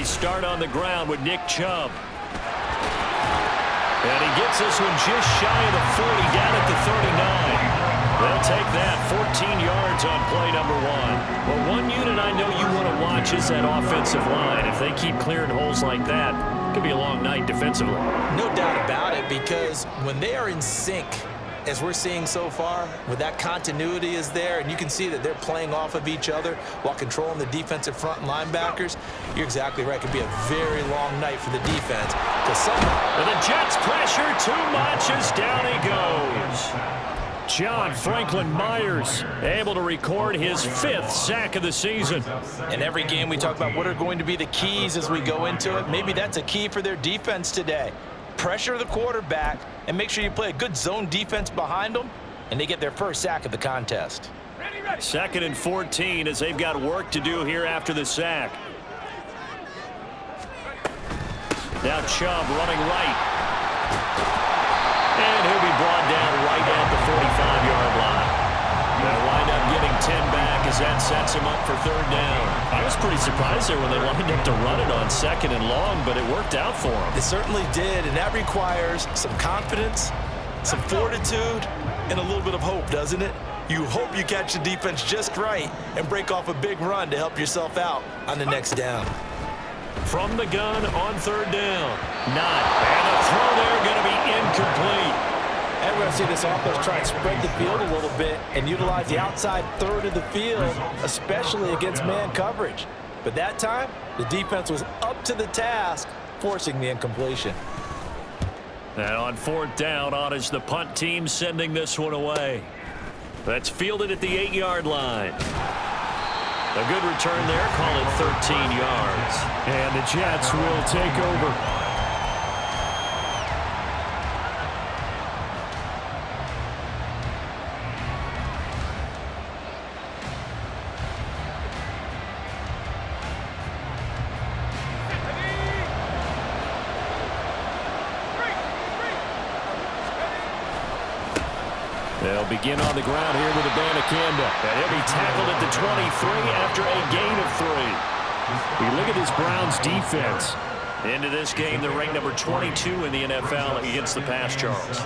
They start on the ground with Nick Chubb. And he gets this one just shy of the 40, down at the 39. They'll take that, 14 yards on play number 1. Well, one unit I know you want to watch is that offensive line. If they keep clearing holes like that, it could be a long night defensively. No doubt about it, because when they are in sync, as we're seeing so far, when that continuity is there, and you can see that they're playing off of each other while controlling the defensive front and linebackers, you're exactly right. It could be a very long night for the defense. And the Jets pressure too much as down he goes. John Franklin Myers able to record his 5th sack of the season. In every game we talk about what are going to be the keys as we go into it. Maybe that's a key for their defense today. Pressure the quarterback and make sure you play a good zone defense behind them, and they get their first sack of the contest. 2nd and 14 as they've got work to do here after the sack. Now Chubb running right. And he'll be brought down right at the 45-yard line. They'll wind up getting 10 back as that sets him up for 3rd down. I was pretty surprised there when they lined up to run it on 2nd and long, but it worked out for them. It certainly did, and that requires some confidence, some fortitude, and a little bit of hope, doesn't it? You hope you catch the defense just right and break off a big run to help yourself out on the next down. From the gun on 3rd down. Not. And the throw there going to be incomplete. And we're going to see this offense try and spread the field a little bit and utilize the outside third of the field, especially against man coverage. But that time, the defense was up to the task, forcing the incompletion. And on 4th down, on is the punt team sending this one away. That's fielded at the 8-yard line. A good return there, call it 13 yards. And the Jets will take over. They'll begin on the ground here with Abanikanda. And he'll be tackled at the 23 after a gain of 3. We look at this Browns defense. Into this game, they're ranked number 22 in the NFL against the pass, Charles.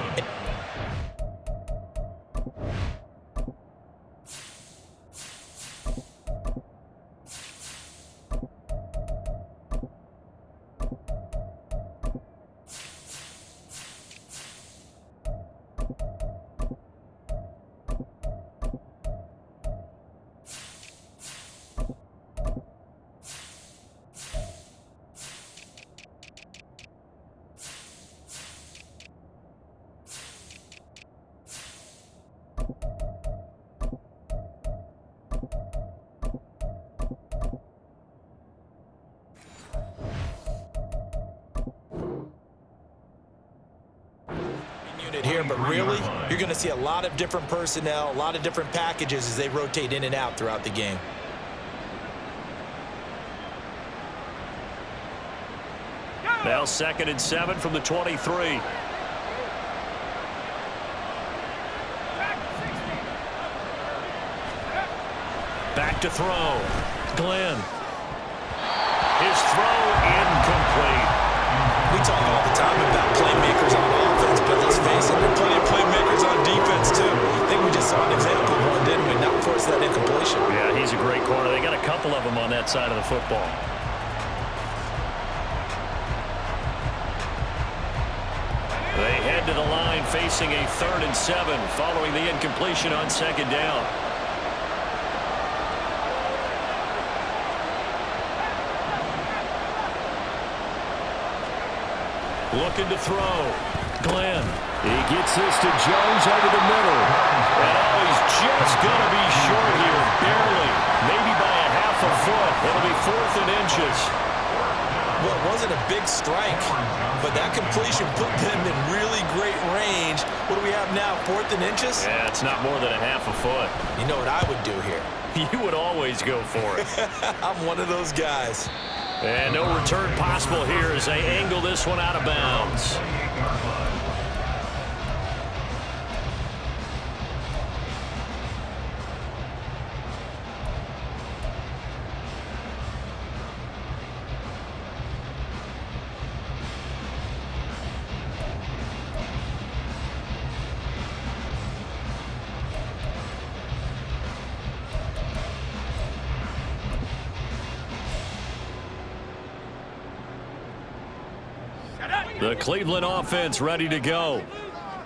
Here, but really, you're going to see a lot of different personnel, a lot of different packages as they rotate in and out throughout the game. Now 2nd and 7 from the 23. Back to throw. Glenn. His throw incomplete. We talk all the time about playmakers on offense, but let's face it, there are plenty of playmakers on defense, too. I think we just saw an example of one, didn't we? Not force that incompletion. Yeah, he's a great corner. They got a couple of them on that side of the football. They head to the line facing a 3rd and 7 following the incompletion on 2nd down. Looking to throw. Glenn. He gets this to Jones over the middle. And he's just going to be short here. Barely. Maybe by a half a foot. It'll be 4th and inches. Well, it wasn't a big strike, but that completion put them in really great range. What do we have now, 4th and inches? Yeah, it's not more than a half a foot. You know what I would do here? You would always go for it. I'm one of those guys. And no return possible here as they angle this one out of bounds. The Cleveland offense ready to go.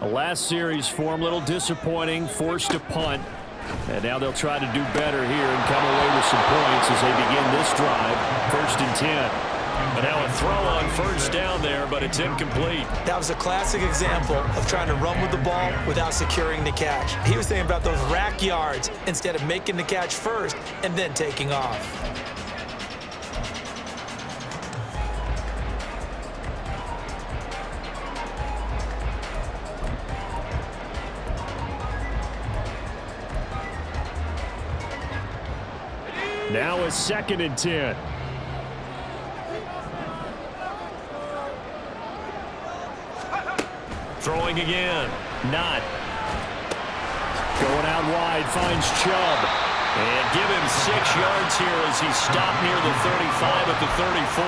The last series for him, a little disappointing, forced to punt. And now they'll try to do better here and come away with some points as they begin this drive. 1st and 10. And now a throw on first down there, but it's incomplete. That was a classic example of trying to run with the ball without securing the catch. He was thinking about those rack yards instead of making the catch first and then taking off. Now a 2nd and 10. Throwing again. Not. Going out wide, finds Chubb. And give him 6 yards here as he stopped near the 35 at the 34.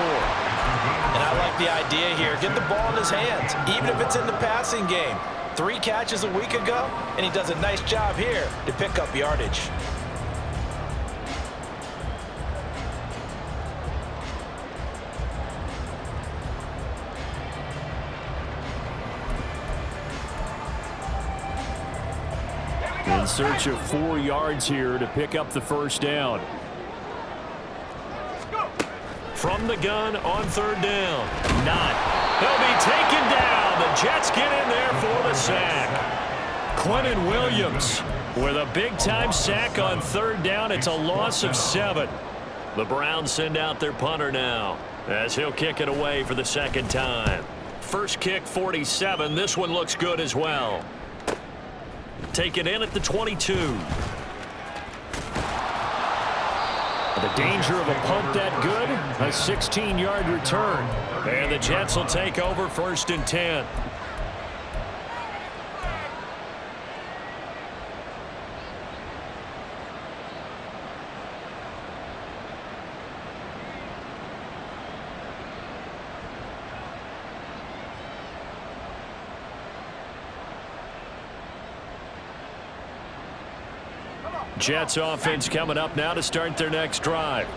And I like the idea here. Get the ball in his hands, even if it's in the passing game. 3 catches a week ago, and he does a nice job here to pick up yardage. In search of 4 yards here to pick up the first down. From the gun on 3rd down. Not. He'll be taken down. The Jets get in there for the sack. Quentin Williams with a big-time sack on 3rd down. It's a loss of 7. The Browns send out their punter now as he'll kick it away for the 2nd time. First kick, 47. This one looks good as well. Take it in at the 22. The danger of a punt that good, a 16-yard return. And the Jets will take over 1st and 10. Jets offense coming up now to start their next drive.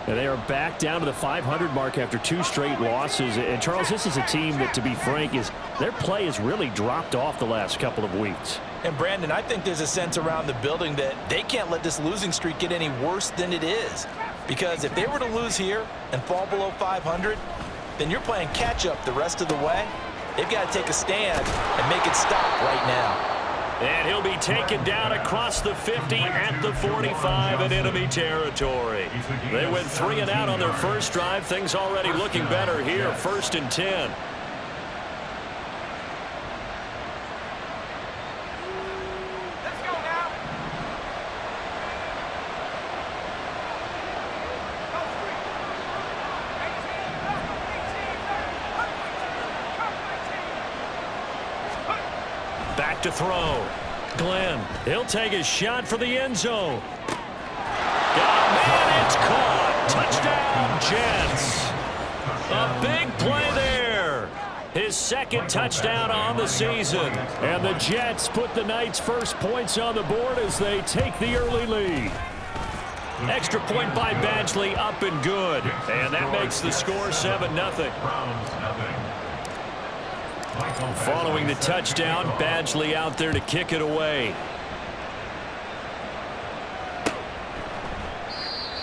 And they are back down to the 500 mark after 2 straight losses. And, Charles, this is a team that, to be frank, their play has really dropped off the last couple of weeks. And, Brandon, I think there's a sense around the building that they can't let this losing streak get any worse than it is. Because if they were to lose here and fall below 500, then you're playing catch-up the rest of the way. They've got to take a stand and make it stop right now. And he'll be taken down across the 50 at the 45 in enemy territory. They went 3 and out on their first drive. Things already looking better here. 1st and 10. Let's go now. Back to throw. Glenn, he'll take his shot for the end zone. Oh, man, it's caught. Touchdown, Jets. A big play there. His 2nd touchdown on the season. And the Jets put the Knights' first points on the board as they take the early lead. Extra point by Badgley, up and good. And that makes the score 7-0. Following the touchdown, Badgley out there to kick it away.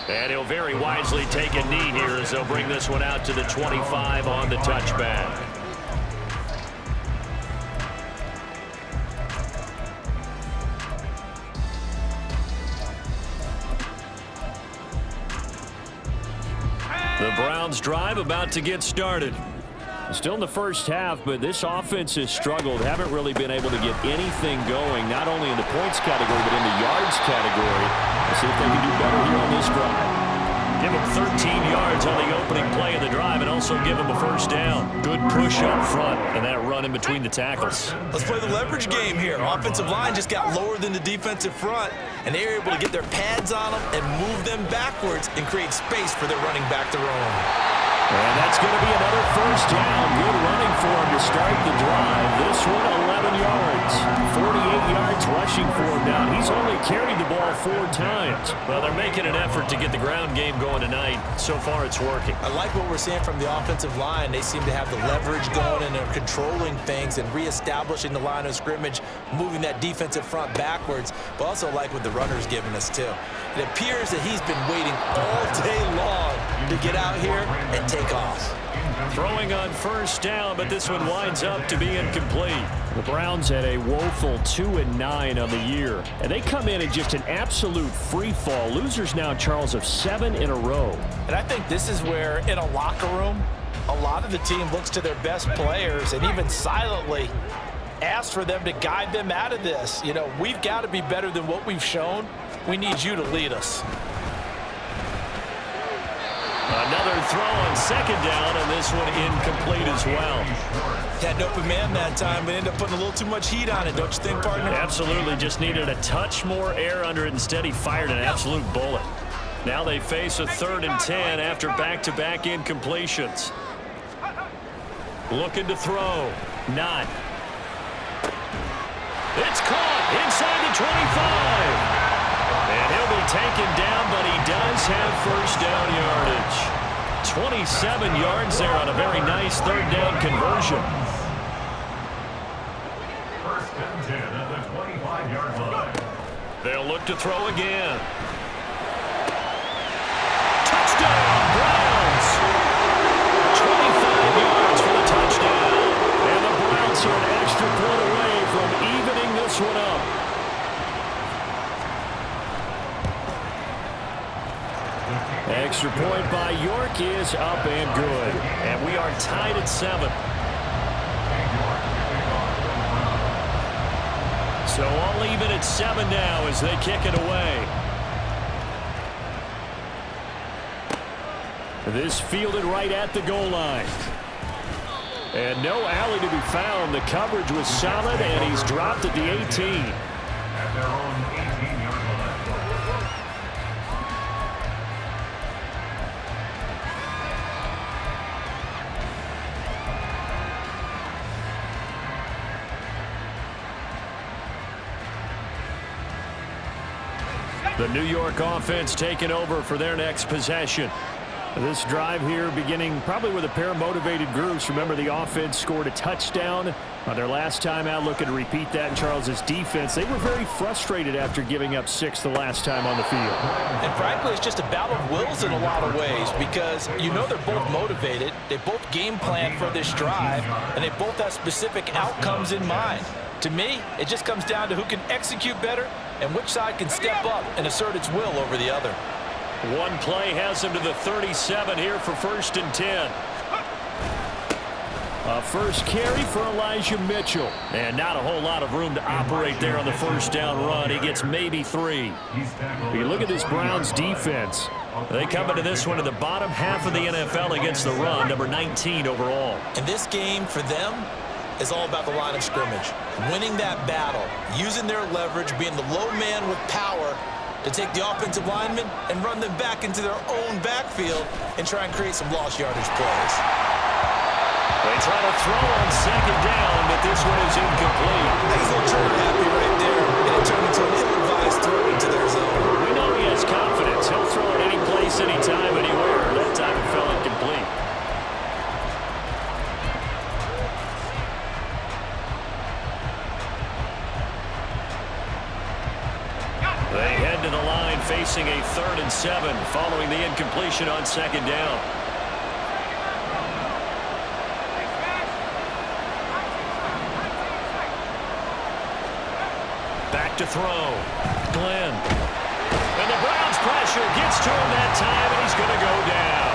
And he'll very wisely take a knee here as they'll bring this one out to the 25 on the touchback. The Browns drive about to get started. Still in the first half, but this offense has struggled. Haven't really been able to get anything going, not only in the points category, but in the yards category. Let's see if they can do better here on this drive. Give him 13 yards on the opening play of the drive and also give him a first down. Good push up front and that run in between the tackles. Let's play the leverage game here. Offensive line just got lower than the defensive front, and they were able to get their pads on them and move them backwards and create space for their running back to roam. And that's going to be another first down. Good running for him to start the drive. This one, 11 yards. 48 yards rushing for him now. He's only carried the ball 4 times. Well, they're making an effort to get the ground game going tonight. So far, it's working. I like what we're seeing from the offensive line. They seem to have the leverage going, and they're controlling things and reestablishing the line of scrimmage, moving that defensive front backwards, but also like what the runner's giving us, too. It appears that he's been waiting all day long to get out here and take off. Throwing on first down, but this one winds up to be incomplete. The Browns had a woeful 2-9 on the year, and they come in just an absolute free fall. Losers now, Charles, of 7 in a row. And I think this is where, in a locker room, a lot of the team looks to their best players and even silently asks for them to guide them out of this. You know, we've got to be better than what we've shown. We need you to lead us. Another throw on second down, and this one incomplete as well. Had an open man that time, but ended up putting a little too much heat on it, don't you think, partner? Absolutely, just needed a touch more air under it. Instead, he fired an absolute bullet. Now they face a 3rd and 10 after back-to-back incompletions. Looking to throw. Not. It's caught inside the 25. And he'll be taken down, but he does have first down yardage. 27 yards there on a very nice 3rd down conversion. First and 10 at the 25-yard line. They'll look to throw again. Touchdown, Browns! 25 yards for the touchdown. And the Browns are an extra point away from evening this one up. Extra point by York is up and good. And we are tied at 7. So all even at 7 now as they kick it away. This fielded right at the goal line. And no alley to be found. The coverage was solid, and he's dropped at the 18. At their own 18-yard line. The New York offense taking over for their next possession. This drive here beginning probably with a pair of motivated groups. Remember, the offense scored a touchdown on their last time out. Looking to repeat that in Charles's defense. They were very frustrated after giving up 6 the last time on the field. And frankly, it's just a battle of wills in a lot of ways because you know they're both motivated. They both game plan for this drive, and they both have specific outcomes in mind. To me, it just comes down to who can execute better and which side can step up and assert its will over the other. One play has him to the 37 here for 1st and 10. A first carry for Elijah Mitchell. And not a whole lot of room to operate there on the first down run. He gets maybe 3. You look at this Browns defense. They come into this one in the bottom half of the NFL against the run, number 19 overall. And this game for them is all about the line of scrimmage. Winning that battle, using their leverage, being the low man with power to take the offensive linemen and run them back into their own backfield and try and create some lost yardage plays. They try to throw on second down, but this one is incomplete. He's a little turn happy right there, and it turned into an ill-advised throw into their zone. We know he has confidence. He'll throw it any place, anytime, anywhere. That time it fell incomplete. They head to the line facing a 3rd and 7 following the incompletion on second down. Back to throw. Glenn. And the Browns pressure gets to him that time, and he's going to go down.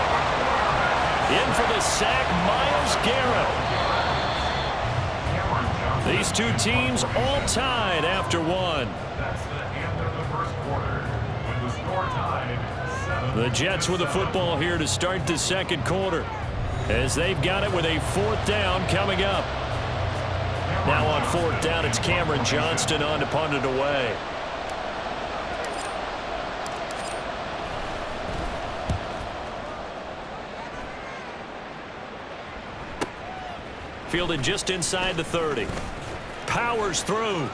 In for the sack, Myles Garrett. These two teams all tied after 1. That's the end of the first quarter. With the score tied, 7. The Jets with the football here to start the second quarter as they've got it with a 4th down coming up. Now on 4th down, it's Cameron Johnston on to punt it away. Fielded just inside the 30. Powers through.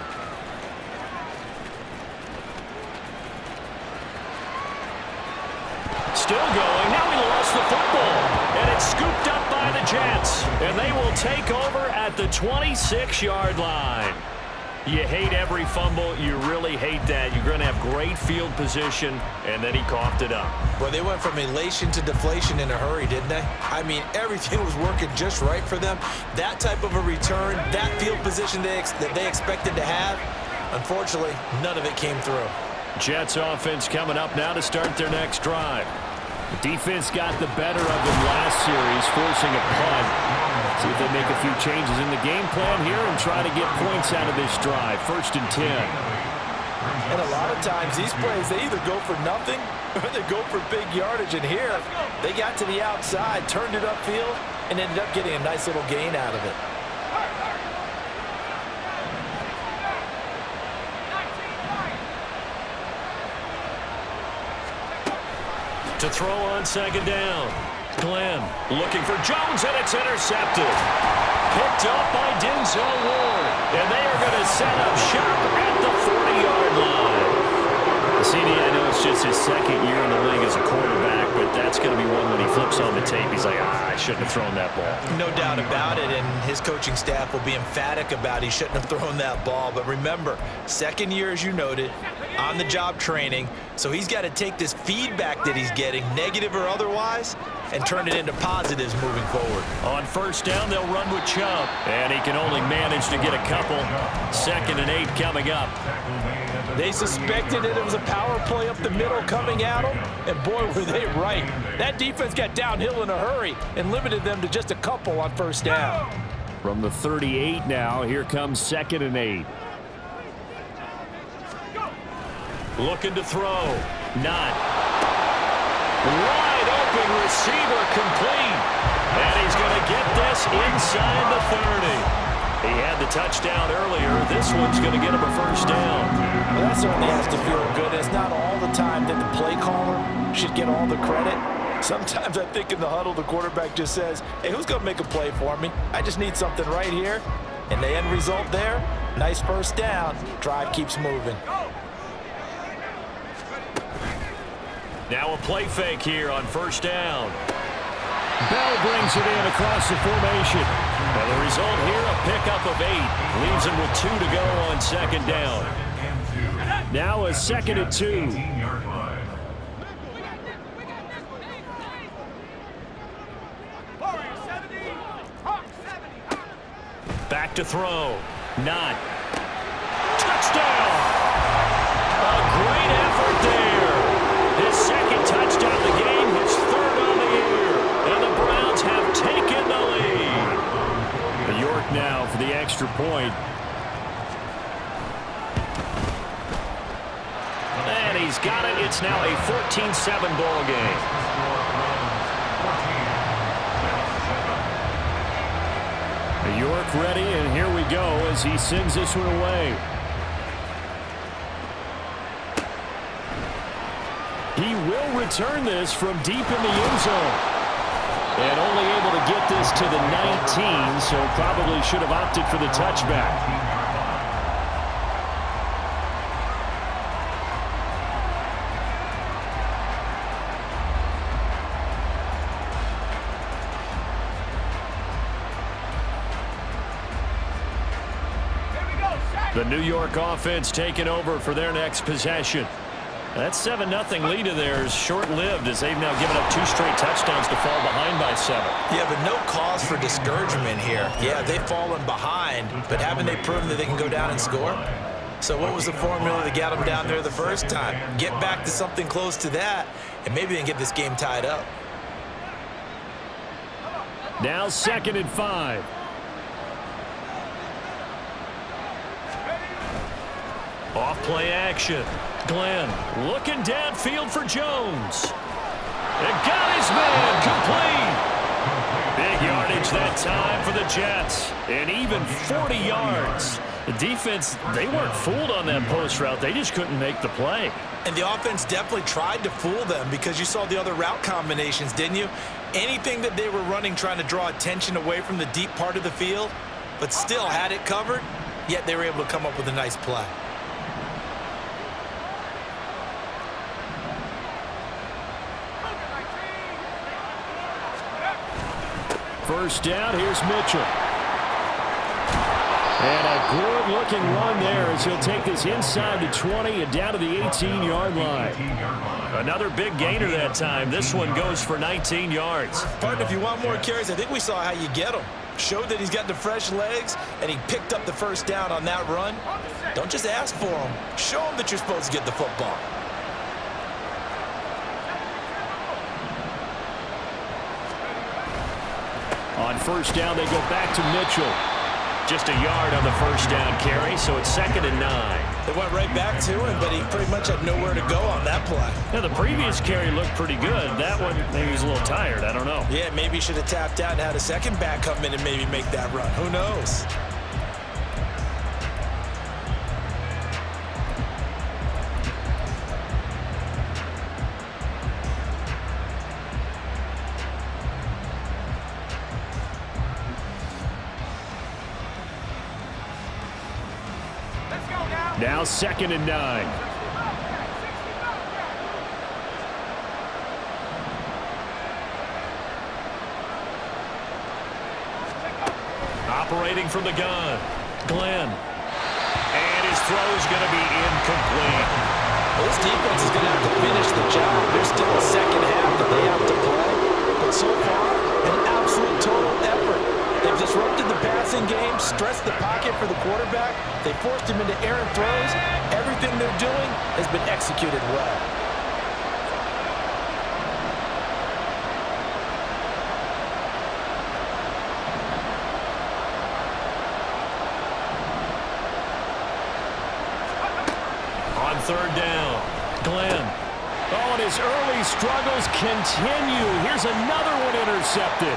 Still going. Now he lost the football. And it's scooped up by the Jets. And they will take over at the 26-yard line. You hate every fumble. You really hate that. You're going to have great field position, and then he coughed it up. Well, they went from elation to deflation in a hurry, didn't they? I mean, everything was working just right for them. That type of a return, that field position that they expected to have, unfortunately, none of it came through. Jets offense coming up now to start their next drive. The defense got the better of them last series, forcing a punt. See if they make a few changes in the game plan here and try to get points out of this drive. 1st and 10. And a lot of times, these plays, they either go for nothing or they go for big yardage. And here, they got to the outside, turned it upfield, and ended up getting a nice little gain out of it. To throw on 2nd down. Glenn looking for Jones, and it's intercepted. Picked up by Denzel Ward. And they are going to set up shop at the 40-yard line. CD, I know it's just his 2nd year in the league as a quarterback, but that's going to be one when he flips on the tape. He's like, I shouldn't have thrown that ball. No doubt about it, and his coaching staff will be emphatic about he shouldn't have thrown that ball. But remember, 2nd year, as you noted, on-the-job training, so he's got to take this feedback that he's getting, negative or otherwise, and turn it into positives moving forward. On 1st down, they'll run with Chubb, and he can only manage to get a couple. 2nd and 8 coming up. They suspected that it was a power play up the middle coming at them, and boy, were they right. That defense got downhill in a hurry and limited them to just a couple on 1st down. From the 38 now, here comes 2nd and 8. Looking to throw. Not. Wide open receiver complete. And he's going to get this inside the 30. He had the touchdown earlier. This one's going to get him a 1st down. Well, that certainly has to feel good. It's not all the time that the play caller should get all the credit. Sometimes I think in the huddle, the quarterback just says, hey, who's going to make a play for me? I just need something right here. And the end result there, nice 1st down. Drive keeps moving. Now a play fake here on 1st down. Bell brings it in across the formation. And the result here, a pickup of 8. Leaves him with 2 to go on 2nd down. Now a 2nd and 2. Back to throw. Not. Touchdown! A great effort there. His 2nd touchdown of the game, his 3rd on the year. And the Browns have taken the lead. York now for the extra point. And he's got it. It's now a 14-7 ball game. York ready, and here we go as he sends this one away. He will return this from deep in the end zone. And only able to get this to the 19, so probably should have opted for the touchback. The New York offense taking over for their next possession. That 7-0 lead of theirs short-lived as they've now given up 2 straight touchdowns to fall behind by 7. Yeah, but no cause for discouragement here. Yeah, they've fallen behind, but haven't they proven that they can go down and score? So what was the formula that got them down there the first time? Get back to something close to that, and maybe they can get this game tied up. Now 2nd and 5. Off play action. Glenn looking downfield for Jones. And got his man complete. Big yardage that time for the Jets. And even 40 yards. The defense, they weren't fooled on that post route. They just couldn't make the play. And the offense definitely tried to fool them because you saw the other route combinations, didn't you? Anything that they were running trying to draw attention away from the deep part of the field, but still had it covered, yet they were able to come up with a nice play. First down, here's Mitchell. And a good-looking run there as he'll take this inside the 20 and down to the 18-yard line. Another big gainer that time. This one goes for 19 yards. Partner, if you want more carries, I think we saw how you get them. Showed that he's got the fresh legs, and he picked up the first down on that run. Don't just ask for them. Show them that you're supposed to get the football. On first down, they go back to Mitchell. Just a yard on the first down carry, so it's 2nd and 9. They went right back to him, but he pretty much had nowhere to go on that play. Now, the previous carry looked pretty good. That one, maybe he was a little tired. I don't know. Yeah, maybe he should have tapped out and had a second back come in and maybe make that run. Who knows? Now 2nd and 9. Operating from the gun, Glenn. And his throw's going to be incomplete. Well, this defense is going to have to finish the job. There's still a second half that they have to play. But so far, an absolute total effort. They've disrupted the passing game, stressed the pocket for the quarterback. They forced him into errant throws. Everything they're doing has been executed well. On 3rd down, Glenn. Oh, and his early struggles continue. Here's another one intercepted.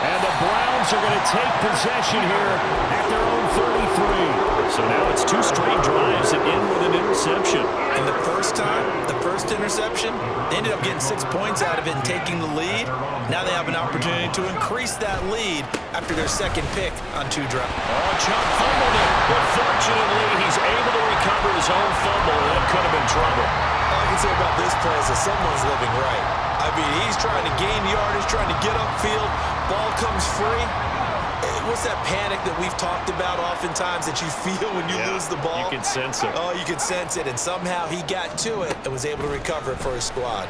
And the Browns are going to take possession here at their own 33. So now it's 2 straight drives that end with an interception. And the first time, the first interception, they ended up getting 6 points out of it and taking the lead. Now they have an opportunity to increase that lead after their second pick on 2 drives. Oh, Chubb fumbled it, but fortunately he's able to recover his own fumble. That could have been trouble. All I can say about this play is that someone's living right. I mean, he's trying to gain yardage, trying to get upfield. Ball comes free. What's that panic that we've talked about oftentimes that you feel when you lose the ball? You can sense it. Oh, you can sense it. And somehow he got to it and was able to recover it for his squad.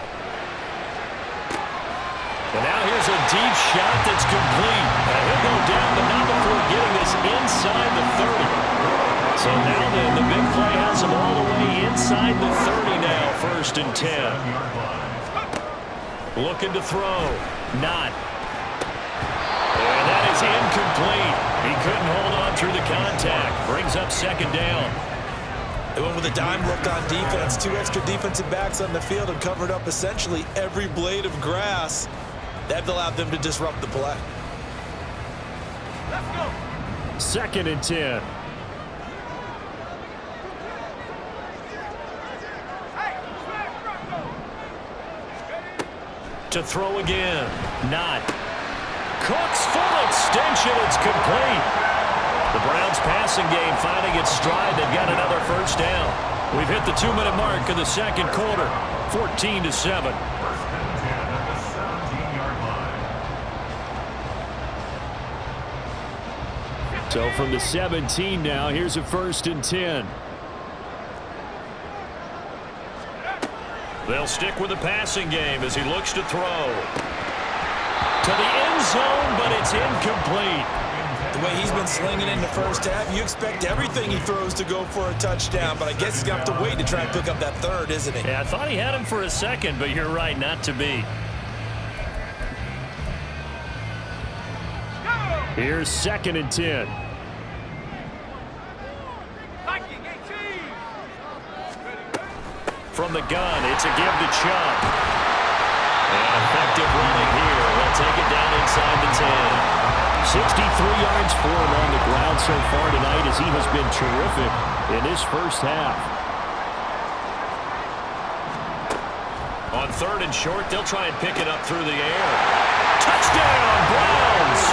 And now here's a deep shot that's complete. He'll go down, but not before getting this inside the 30. So now the big play has him all the way inside the 30 now. 1st and 10. Looking to throw. Not. And that is incomplete. He couldn't hold on through the contact. Brings up 2nd down. They went with a dime look on defense. 2 extra defensive backs on the field and covered up essentially every blade of grass. That allowed them to disrupt the play. Let's go. 2nd and 10. To throw again. Not. Cook's full extension. It's complete. The Browns passing game finding its stride. They've got another 1st down. We've hit the 2-minute mark of the 2nd quarter. 14-7. So from the 17 now, here's a 1st and 10. They'll stick with the passing game as he looks to throw. To the end zone, but it's incomplete. The way he's been slinging in the first half, you expect everything he throws to go for a touchdown, but I guess he's going to have to wait to try and pick up that 3rd, isn't he? Yeah, I thought he had him for a second, but you're right, not to be. Here's 2nd and 10. From the gun, it's a give to Chubb. And effective running here. He'll take it down inside the 10. 63 yards for him on the ground so far tonight as he has been terrific in this first half. On 3rd and short, they'll try and pick it up through the air. Touchdown, Browns!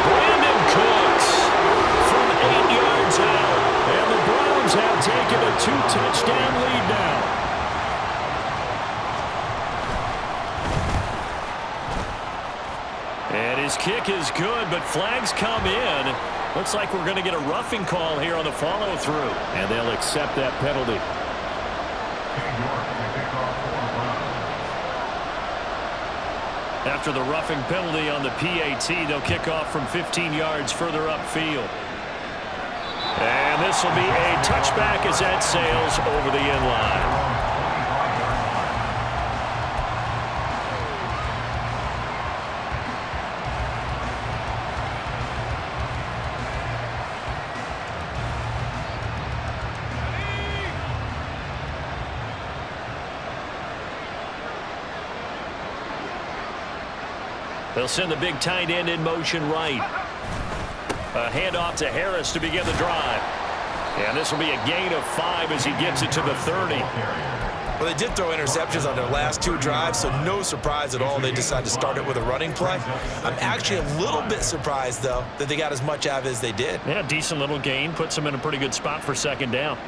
Brandon Cooks from 8 yards out. And the Browns have taken a 2-touchdown lead now. And his kick is good, but flags come in. Looks like we're going to get a roughing call here on the follow-through. And they'll accept that penalty. After the roughing penalty on the PAT, they'll kick off from 15 yards further upfield. And this will be a touchback as that sails over the end line. They'll send the big tight end in motion right. A handoff to Harris to begin the drive. And this will be a gain of 5 as he gets it to the 30. Well, they did throw interceptions on their last 2 drives, so no surprise at all they decided to start it with a running play. I'm actually a little bit surprised, though, that they got as much out of it as they did. Yeah, decent little gain. Puts them in a pretty good spot for 2nd down.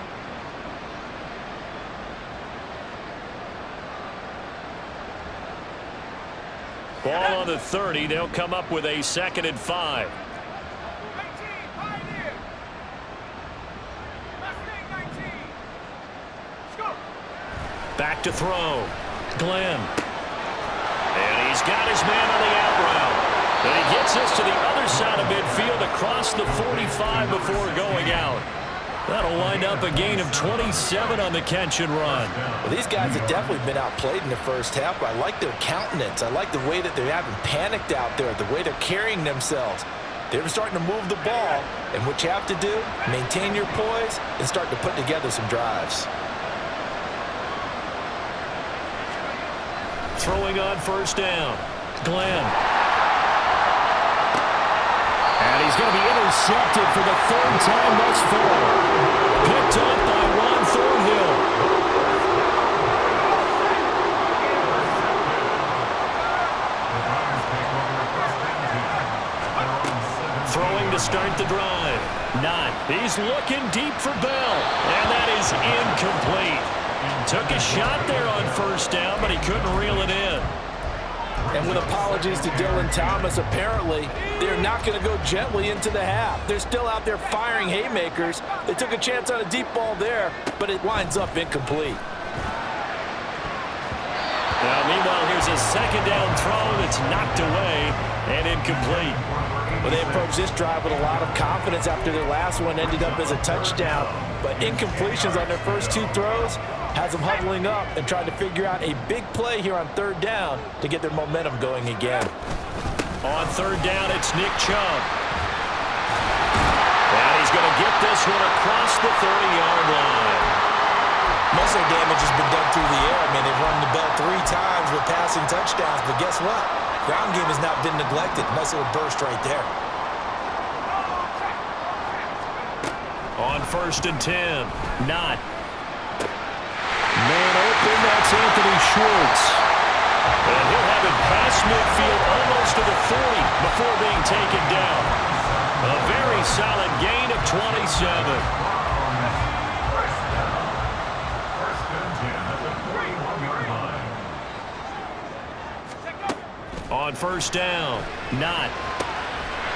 Ball on the 30. They'll come up with a 2nd and 5. Back to throw. Glenn. And he's got his man on the out route. And he gets us to the other side of midfield across the 45 before going out. That'll wind up a gain of 27 on the catch and run. Well, these guys have definitely been outplayed in the first half, but I like their countenance. I like the way that they haven't panicked out there, the way they're carrying themselves. They're starting to move the ball, and what you have to do, maintain your poise and start to put together some drives. Throwing on 1st down. Glenn. And he's going to be intercepted for the 3rd time thus far. Picked up by Ron Thornhill. Throwing to start the drive. Not. He's looking deep for Bell. And that is incomplete. Took a shot there on 1st down, but he couldn't reel it in. And with apologies to Dylan Thomas, apparently they're not going to go gently into the half. They're still out there firing haymakers. They took a chance on a deep ball there, but it winds up incomplete. Now, meanwhile, here's a 2nd down throw that's knocked away and incomplete. Well, they approached this drive with a lot of confidence after their last one ended up as a touchdown. But incompletions on their first 2 throws has them huddling up and trying to figure out a big play here on 3rd down to get their momentum going again. On 3rd down, it's Nick Chubb. And he's going to get this one across the 30-yard line. Most of the damage has been done through the air. I mean, they've run the bell 3 times with passing touchdowns, but guess what? Ground game has not been neglected. Nice little burst right there. On 1st and 10, not. Man open, that's Anthony Schwartz. And he'll have it past midfield almost to the 40 before being taken down. A very solid gain of 27. On 1st down, not.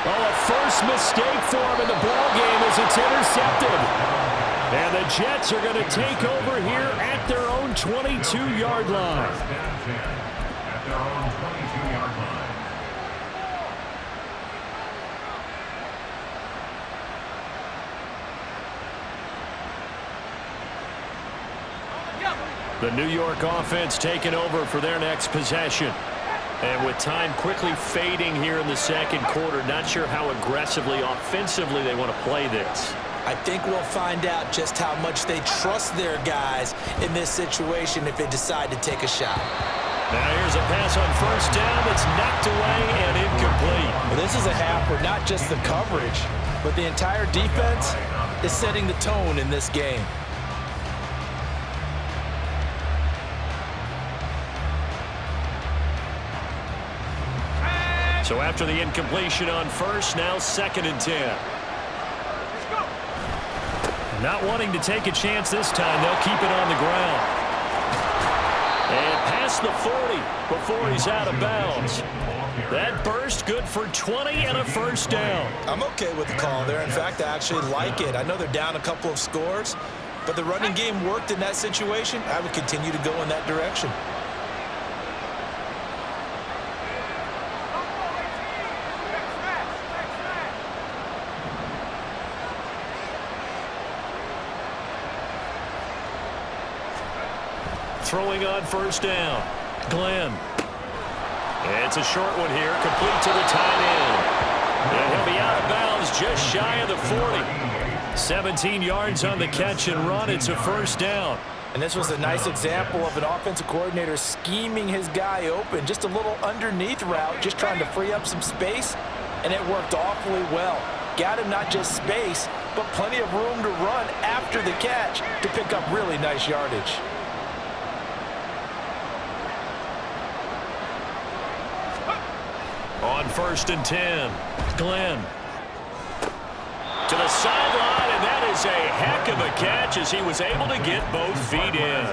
Oh, a first mistake for him in the ball game as it's intercepted. And the Jets are going to take over here at their own 22-yard line. At their own 22-yard line. The New York offense taking over for their next possession. And with time quickly fading here in the 2nd quarter, not sure how aggressively, offensively they want to play this. I think we'll find out just how much they trust their guys in this situation if they decide to take a shot. Now here's a pass on first down that's knocked away and incomplete. Well, this is a half where not just the coverage, but the entire defense is setting the tone in this game. So after the incompletion on first, now 2nd and 10. Not wanting to take a chance this time, they'll keep it on the ground. And past the 40 before he's out of bounds. That burst good for 20 and a first down. I'm okay with the call there. In fact, I actually like it. I know they're down a couple of scores, but the running game worked in that situation. I would continue to go in that direction. Throwing on first down. Glenn. It's a short one here, complete to the tight end. And he'll be out of bounds just shy of the 40. 17 yards on the catch and run. It's a first down. And this was a nice example of an offensive coordinator scheming his guy open. Just a little underneath route, just trying to free up some space, and it worked awfully well. Got him not just space, but plenty of room to run after the catch to pick up really nice yardage. On 1st and 10, Glenn. To the sideline, and that is a heck of a catch as he was able to get both feet in.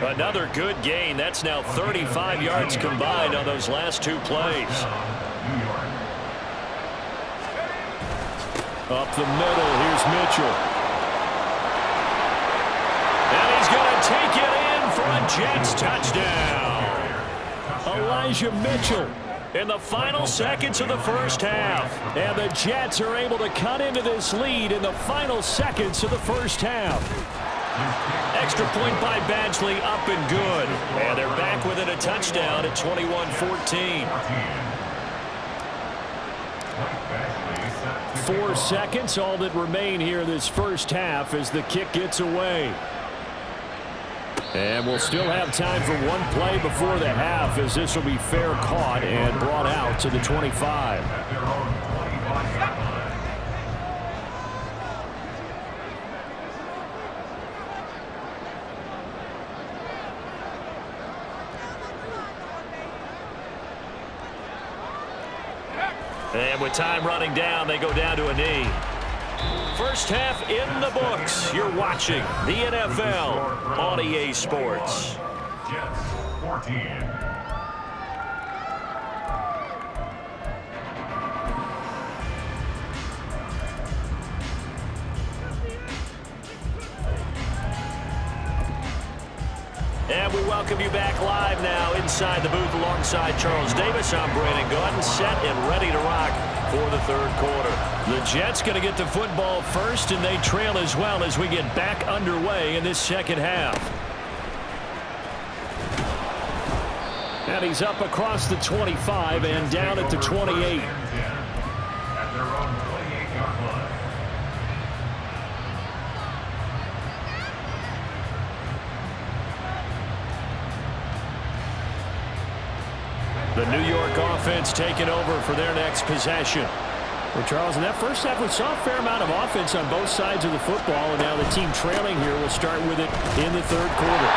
Another good gain. That's now 35 yards combined on those last 2 plays. Up the middle, here's Mitchell. And he's going to take it in for a Jets touchdown. Elijah Mitchell in the final seconds of the first half. And the Jets are able to cut into this lead in the final seconds of the first half. Extra point by Badgley, up and good. And they're back within a touchdown at 21-14. 4 seconds, all that remain here this first half as the kick gets away. And we'll still have time for one play before the half as this will be fair caught and brought out to the 25. And with time running down, they go down to a knee. First half in the books. You're watching the NFL on EA Sports. Jets 14. And we welcome you back live now inside the booth alongside Charles Davis. I'm Brandon Gordon, set and ready to rock for the 3rd quarter. The Jets going to get the football first, and they trail as well as we get back underway in this 2nd half. And he's up across the 25 and down at the 28. At their own 28-yard line. The New York offense taking over for their next possession. Well, Charles, in that first half, we saw a fair amount of offense on both sides of the football, and now the team trailing here will start with it in the 3rd quarter.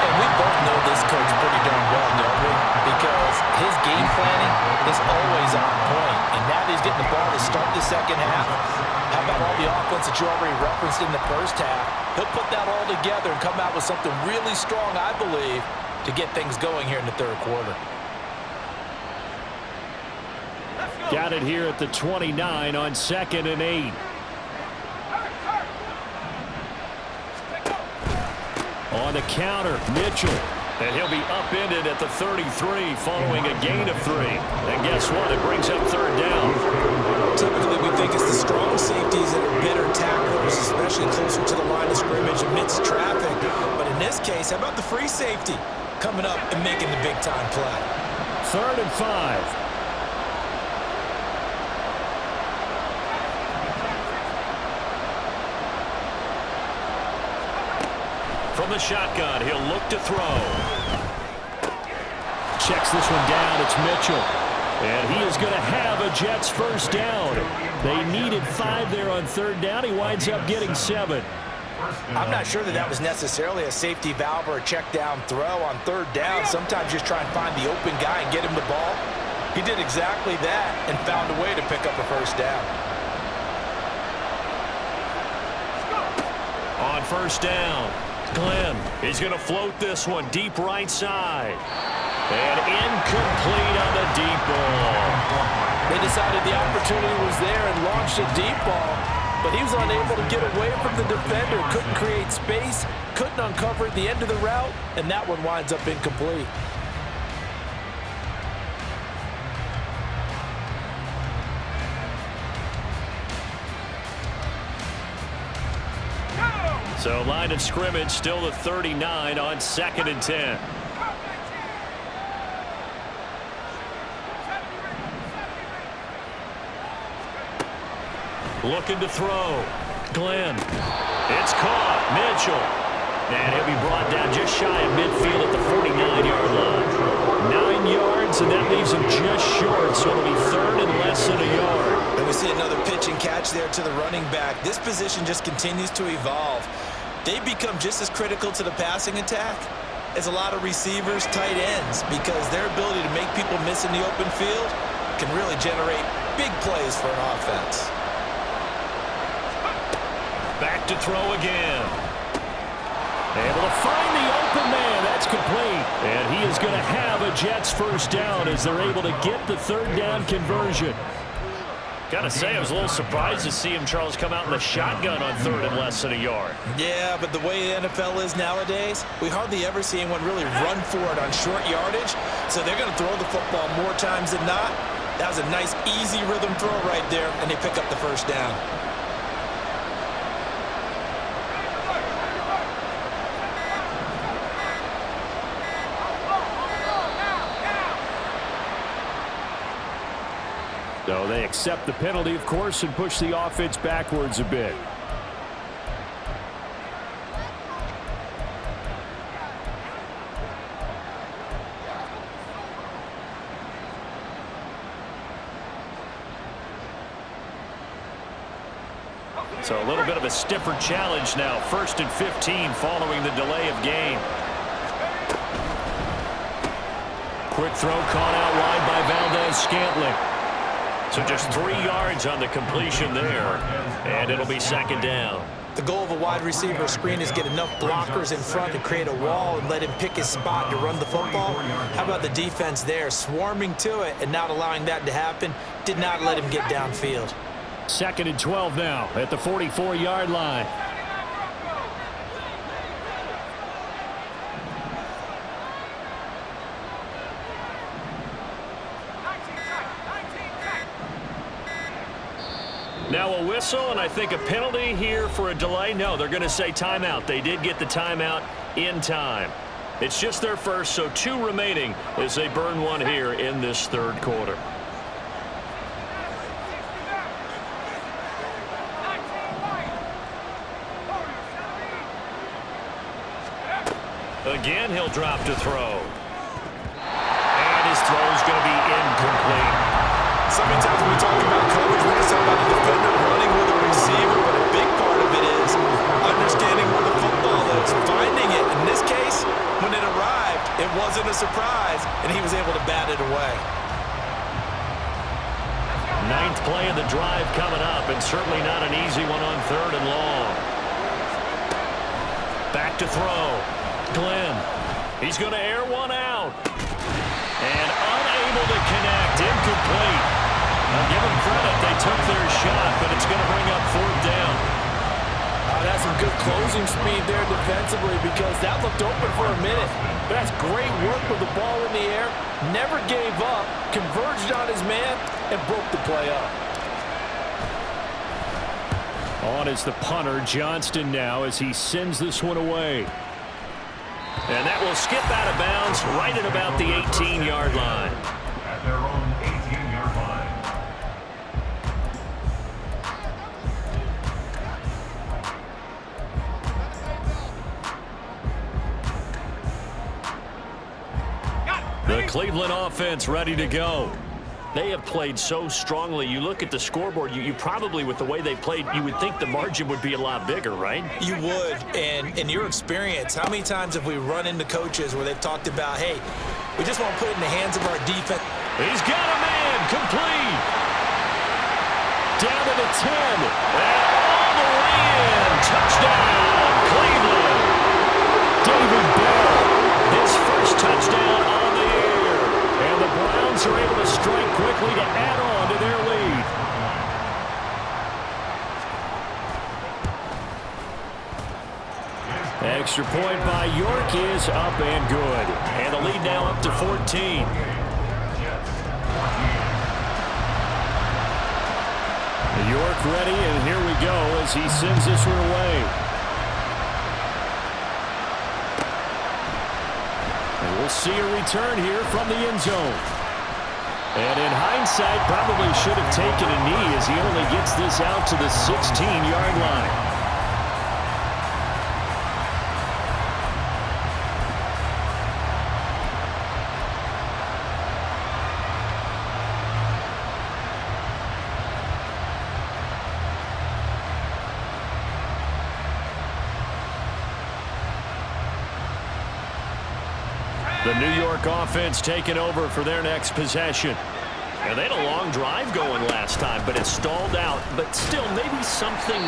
And we both know this coach pretty darn well, don't we? Because his game planning is always on point, and now he's getting the ball to start the 2nd half. How about all the offense that you already referenced in the first half? He'll put that all together and come out with something really strong, I believe, to get things going here in the 3rd quarter. Got it here at the 29 on 2nd and 8. On the counter, Mitchell. And he'll be upended at the 33 following a gain of 3. And guess what? It brings up 3rd down. Typically, we think it's the strong safeties that are bitter tacklers, especially closer to the line of scrimmage amidst traffic. But in this case, how about the free safety coming up and making the big-time play? 3rd and 5. From the shotgun, he'll look to throw. checks this one down. It's Mitchell. And he is going to have a Jets first down. They needed 5 there on third down. He winds up getting 7. I'm not sure that was necessarily a safety valve or a check down throw on third down. Sometimes just try and find the open guy and get him the ball. He did exactly that and found a way to pick up a first down. On first down, Glenn is going to float this one deep right side. And incomplete on the deep ball. They decided the opportunity was there and launched a deep ball, but he was unable to get away from the defender, couldn't create space, couldn't uncover at the end of the route, and that one winds up incomplete. So line of scrimmage still the 39 on 2nd and 10. Looking to throw. Glenn. It's caught. Mitchell. And he'll be brought down just shy of midfield at the 49-yard line. 9 yards, and that leaves him just short, so it'll be 3rd and less than a yard. And we see another pitch and catch there to the running back. This position just continues to evolve. They become just as critical to the passing attack as a lot of receivers, tight ends, because their ability to make people miss in the open field can really generate big plays for an offense. Back to throw again. Able to find the open man. That's complete. And he is going to have a Jets first down as they're able to get the third down conversion. Got to say, I was a little surprised to see him, Charles, come out in the shotgun on 3rd and less than a yard. Yeah, but the way the NFL is nowadays, we hardly ever see anyone really run for it on short yardage. So they're going to throw the football more times than not. That was a nice, easy rhythm throw right there, and they pick up the first down. So they accept the penalty, of course, and push the offense backwards a bit. So a little bit of a stiffer challenge now. 1st and 15 following the delay of game. Quick throw caught out wide by Valdez-Scantling. So just 3 yards on the completion there, and it'll be 2nd down. The goal of a wide receiver screen is get enough blockers in front to create a wall and let him pick his spot to run the football. How about the defense there, swarming to it and not allowing that to happen? Did not let him get downfield. 2nd and 12 now at the 44-yard line. Now a whistle, and I think a penalty here for a delay. No, they're going to say timeout. They did get the timeout in time. It's just their first, so 2 remaining as they burn one here in this 3rd quarter. Again, he'll drop to throw. And his throw is going to be incomplete. So many times when we talk about coverage, we're just talking about the defender running with a receiver, but a big part of it is understanding where the football is, finding it. In this case, when it arrived, it wasn't a surprise, and he was able to bat it away. 9th play of the drive coming up, and certainly not an easy one on 3rd and long. Back to throw. Glenn. He's going to air one out. And unable to connect. Incomplete. I'll give them credit. They took their shot, but it's going to bring up 4th down. That's some good closing speed there defensively because that looked open for a minute. But that's great work with the ball in the air. Never gave up, converged on his man, and broke the play up. On is the punter, Johnston, now as he sends this one away. And that will skip out of bounds right at about the 18-yard line. At their own 18-yard line. The Cleveland offense ready to go. They have played so strongly. You look at the scoreboard, you probably, with the way they played, you would think the margin would be a lot bigger, right? You would. And in your experience, how many times have we run into coaches where they've talked about, hey, we just want to put it in the hands of our defense. He's got a man, complete. Down to the 10. And all the way in. Touchdown, Cleveland. David Bell, his first touchdown on the year. And the Browns are able to strike quickly to add on to their lead. Extra point by York is up and good. And the lead now up to 14. York ready, and here we go as he sends this one away. And we'll see a return here from the end zone. And in hindsight, probably should have taken a knee as he only gets this out to the 16-yard line. The New York offense taking over for their next possession. And they had a long drive going last time, but it stalled out. But still, maybe something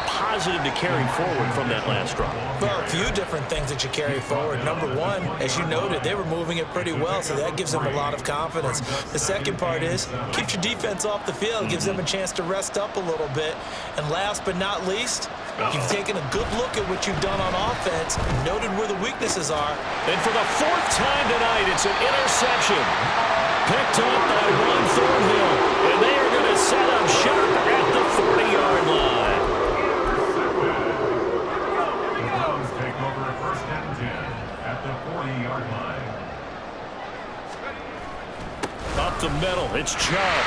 positive to carry forward from that last drive. Well, a few different things that you carry forward. Number one, as you noted, they were moving it pretty well, so that gives them a lot of confidence. The second part is, keeps your defense off the field, gives them a chance to rest up a little bit. And last but not least, you've taken a good look at what you've done on offense, noted where the weaknesses are. And for the fourth time tonight, it's an interception. Picked up by Ron Thornhill. And they are going to set up shop at the 40-yard line. The Browns take over first and 10 at the 40-yard line. Up the middle, it's Chubb.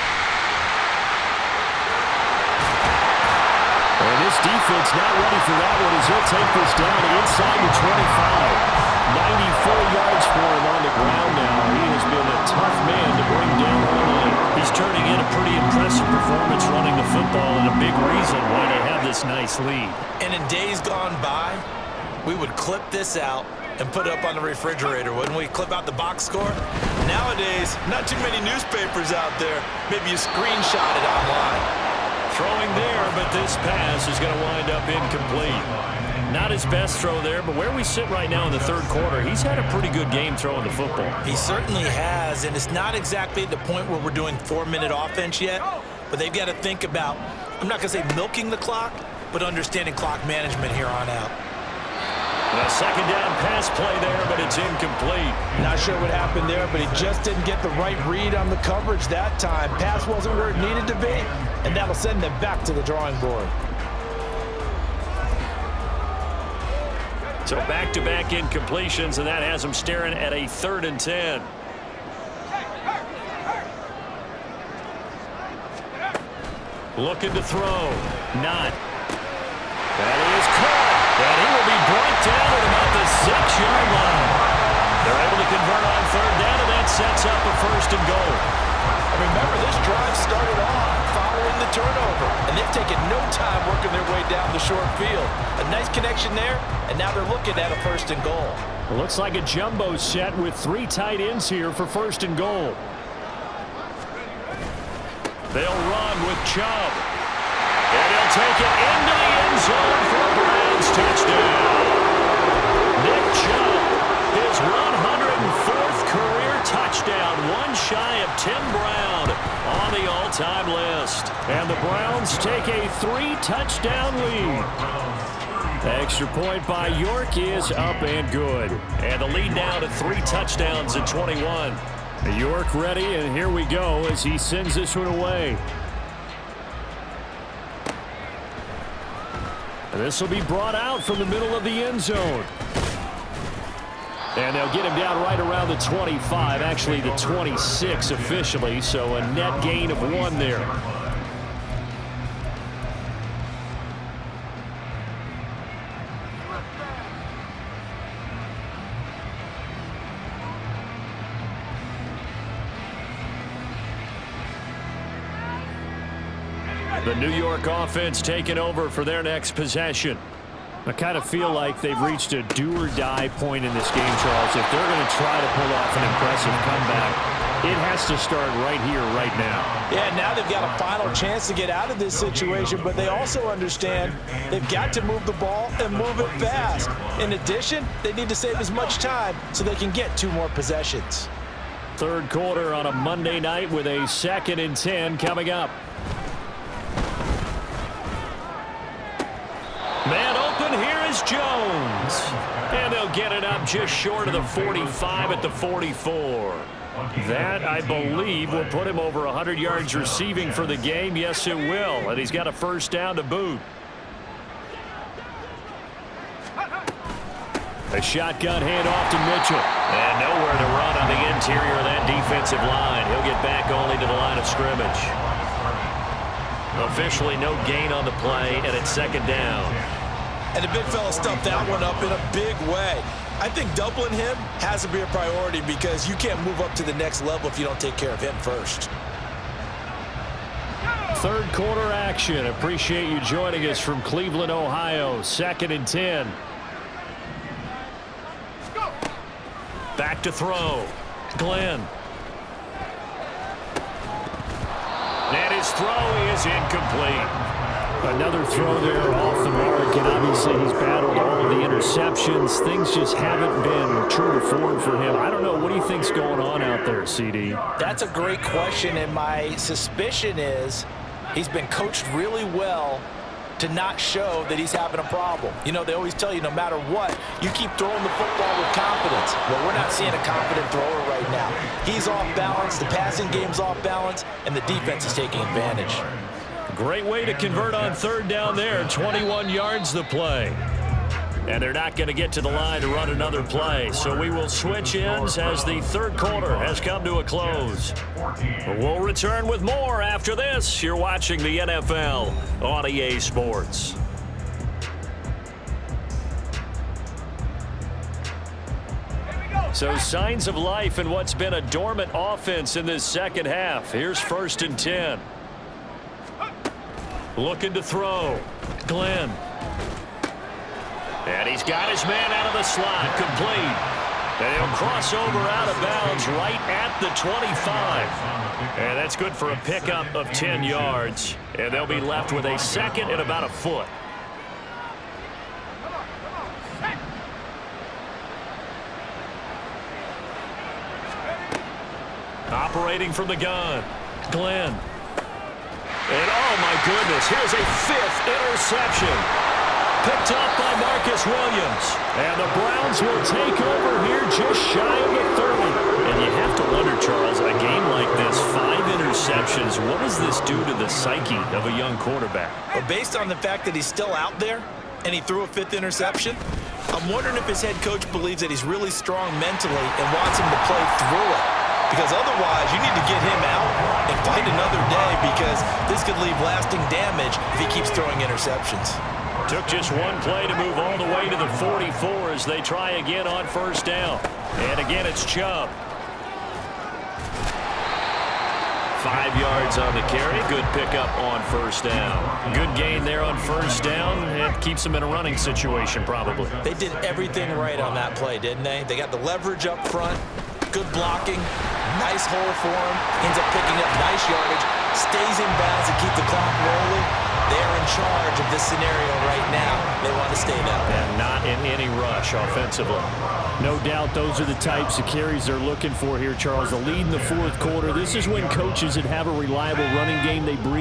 And this defense not ready for that one as he'll take this down inside the 25. 94 yards for him on the ground now. He has been a tough man to bring down early. He's turning in a pretty impressive performance running the football, and a big reason why they have this nice lead. And in days gone by, we would clip this out and put it up on the refrigerator, wouldn't we? Clip out the box score. Nowadays, not too many newspapers out there. Maybe you screenshot it online. Throwing there, but this pass is going to wind up incomplete. Not his best throw there, but where we sit right now in the third quarter, he's had a pretty good game throwing the football. He certainly has, and it's not exactly at the point where we're doing 4-minute offense yet, but they've got to think about, I'm not going to say milking the clock, but understanding clock management here on out. A second down pass play there, but it's incomplete. Not sure what happened there, but he just didn't get the right read on the coverage that time. Pass wasn't where it needed to be, and that'll send them back to the drawing board. So back-to-back incompletions, and that has them staring at a 3rd and 10. Looking to throw. Not. That is caught. And he will be brought down at about the 6-yard line. They're able to convert on 3rd down, and that sets up a 1st and goal. Remember, this drive started off following the turnover, and they've taken no time working their way down the short field. A nice connection there, and now they're looking at a 1st and goal. It looks like a jumbo set with 3 tight ends here for 1st and goal. They'll run with Chubb. And he'll take it into the end zone for a Browns touchdown. Nick Chubb, his 104th career touchdown, one shy of Tim Brown on the all-time list. And the Browns take a 3-touchdown lead. Extra point by York is up and good. And the lead now to 3 touchdowns at 21. York ready, and here we go as he sends this one away. And this will be brought out from the middle of the end zone. And they'll get him down right around the 25, actually the 26 officially, so a net gain of 1 there. The New York offense taking over for their next possession. I kind of feel like they've reached a do-or-die point in this game, Charles. If they're going to try to pull off an impressive comeback, it has to start right here, right now. Yeah, now they've got a final chance to get out of this situation, but they also understand they've got to move the ball and move it fast. In addition, they need to save as much time so they can get 2 more possessions. Third quarter on a Monday night with a 2nd and 10 coming up. Man open, here is Jones. And they'll get it up just short of the 45 at the 44. That, I believe, will put him over 100 yards receiving for the game. Yes, it will. And he's got a first down to boot. A shotgun handoff to Mitchell. And nowhere to run on the interior of that defensive line. He'll get back only to the line of scrimmage. Officially no gain on the play, and it's 2nd down. And the big fella stuffed that one up in a big way. I think doubling him has to be a priority because you can't move up to the next level if you don't take care of him first. Third quarter action. Appreciate you joining us from Cleveland, Ohio. 2nd and 10. Back to throw. Glenn. And his throw is incomplete. Another throw there off the mark, and obviously he's battled all of the interceptions. Things just haven't been true to form for him. I don't know. What do you think's going on out there, CD? That's a great question, and my suspicion is he's been coached really well to not show that he's having a problem. You know, they always tell you no matter what, you keep throwing the football with confidence. Well, we're not seeing a confident thrower right now. He's off balance, the passing game's off balance, and the defense is taking advantage. Great way to convert on 3rd down there. 21 yards the play. And they're not going to get to the line to run another play. So we will switch ends as the 3rd quarter has come to a close. We'll return with more after this. You're watching the NFL on EA Sports. So signs of life in what's been a dormant offense in this 2nd half. Here's 1st and 10. Looking to throw. Glenn. And he's got his man out of the slot. Complete. And he'll cross over out of bounds right at the 25. And that's good for a pickup of 10 yards. And they'll be left with a 2nd and about a foot. Operating from the gun. Glenn. And oh my goodness, here's a 5th interception. Picked up by Marcus Williams. And the Browns will take over here just shy of the 30. And you have to wonder, Charles, a game like this, 5 interceptions, what does this do to the psyche of a young quarterback? Well, based on the fact that he's still out there and he threw a 5th interception, I'm wondering if his head coach believes that he's really strong mentally and wants him to play through it. Because otherwise, you need to get him out and fight another day because this could leave lasting damage if he keeps throwing interceptions. Took just one play to move all the way to the 44 as they try again on 1st down. And again, it's Chubb. 5 yards on the carry. Good pickup on 1st down. Good gain there on 1st down. It keeps them in a running situation probably. They did everything right on that play, didn't they? They got the leverage up front. Good blocking, nice hole for him, ends up picking up nice yardage, stays in bounds to keep the clock rolling. They're in charge of this scenario right now. They want to stay that way. And not in any rush offensively. No doubt those are the types of carries they're looking for here, Charles. The lead in the 4th quarter. This is when coaches that have a reliable running game, they breathe